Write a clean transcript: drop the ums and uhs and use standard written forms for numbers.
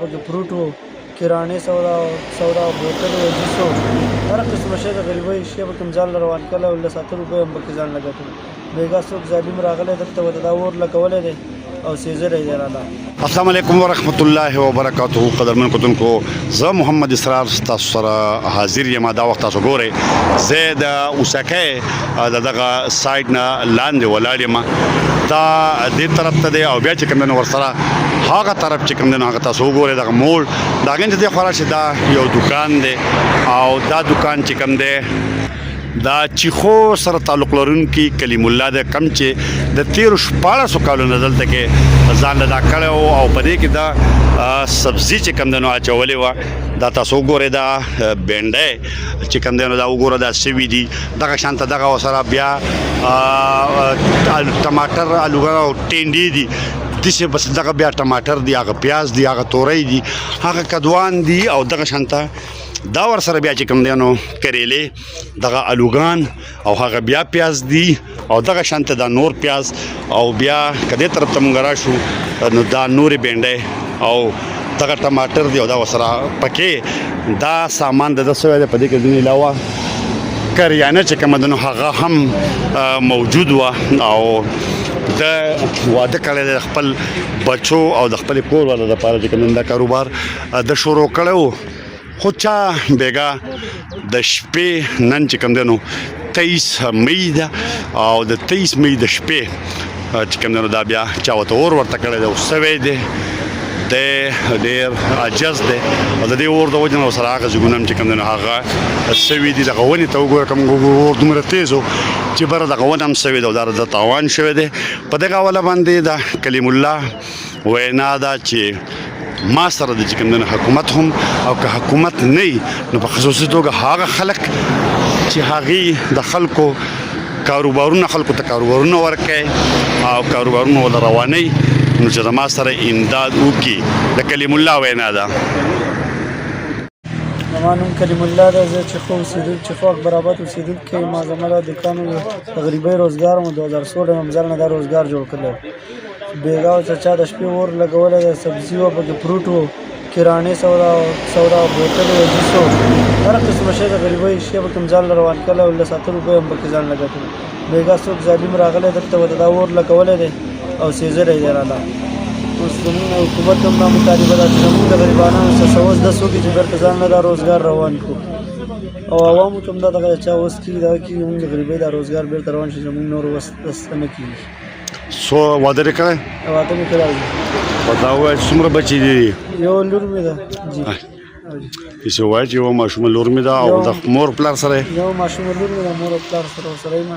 پکې فروټ و، کرانې سودا بوتل و، جوس و، هر قسمه شی د غریبۍ شی به کوم ځان له روان کړی او له 7 روپۍ هم پکې ځان له ګټلو. بېګا څوک ظالم راغلی دلته به دا اور لګولی دی او سېزلی دی راله. السلام علیکم ورحمت الله وبرکاته. قدرمن کتونکو، زه محمد اسرار تاسو سره حاضر یم. دا وخت تاسو ګورئ زه د اوسکۍ د دغه سایډ نه لاندې ولاړ یم. دا دې طرف ته دی او بیا چې کوم دی ورسره هغه طرف چې کوم دی هغه تاسو وګورئ دغه موړ د هغې نه دې خوا راشئ. دا یو دکان دی او دا دکان چې کوم دی دا چیخو سره تعلق لرونکي کلیم الله د کم چې د 13-14 کالونو دلته کې ځان له دا کړی و او په دې کې دا سبزي چې کوم دی نو اچولې وه. دا تاسو وګورئ دا بینډی چې کوم دی نو دا وګوره دا سوي دي دغه شانته دغه ورسره بیا ټماټر الوګان او ټینډې دي داسې بس دغه بیا ټماټر دي، هغه پیاز دي، هغه تورۍ دي، هغه کدوان دي او دغه شانته دا ورسره بیا چې کوم دی نو کریلې دغه الوګان او هغه بیا پیاز دي او دغه شانته دا نور پیاز او بیا که دې طرف ته مونږ راشو نو دا نورې بینډۍ او دغه ټماټر دی او دا ورسره پکې دا سامان د ده سوی دی. په دې کې ځینې علاوه کریانه چې کومه ده نو هغه هم موجود وه او د واده کړی دی د خپل بچو او د خپل کور والا دپاره چې کوم دا کاروبار د شروع کړی و. خو چا بیګا د شپې نن چې کوم دی نو 23 مئی ده او د 23 مئی د شپې چې کوم دی نو دا بیا چا ورته اور ورته کړی دی او سوی دی ډېر عجز دی او د دې اور د وجې نه ورسره هغه ځایونه هم چې کوم دی نو هغه سوي دي. دغه ونې ته وګوره کوم اور دومره تیز و چې بره دغه ونه هم سوي دی او دا د تاوان شوی دی. په دغه حواله باندې د کلیم الله وینا ده چې ما سره د چې کوم دی نو حکومت هم او که حکومت نه وي نو په خصوصي توګه هغه خلک چې هغې د خلکو کاروبارونه خلکو ته کاروبارونه ورکوي او کاروبارونه ورله روانوي نو چې زما سره امداد وکړي. د کلیم الله وینا ده. زما نوم کلیم الله دی. زه چې خو اوسېدونکی چې خو اکبرآباد اوسېدونکی یم. زما دا دوکان و د غریبۍ روزګار مو 2016 یم ځل نه دا روزګار جوړ کړی. بېګا و چې چا د شپې اور لګولی دی، سبزي وه پکې، فروټ و، کرانې سودا بوتل و، جوس و، هر قسمه شی د غریبۍ شی به کوم ځان له روان کړی او له 7 روپۍ هم پکې ځان له ګټلو. بېګا څوک ظالم راغلی دلته به دا اور لګولی دی او سېزلی دی راله. اوس زمونږ حکومت هم دا مطالبه ده چې زمونږ د غریبانو څه وس دس وکړي چې بېرته ځان له دا روزګار روان کړو او عوامو ته هم دا دغه چا وس کېږي دغه کېږي زمونږ د غریبۍ دا روزګار بېرته روان شي، زمونږ نور وس دس نه کېږي. څو واده دې کړی؟ واده مې کړی دی. په دا ووایه چې څومره بچي دي؟ یو لور مې ده. جی داسې ووایه چې یوه ماشومه لور مې ده او د مور پلار سره یو ماشومه لور مې ده، مور او پلار سره ورسره یم.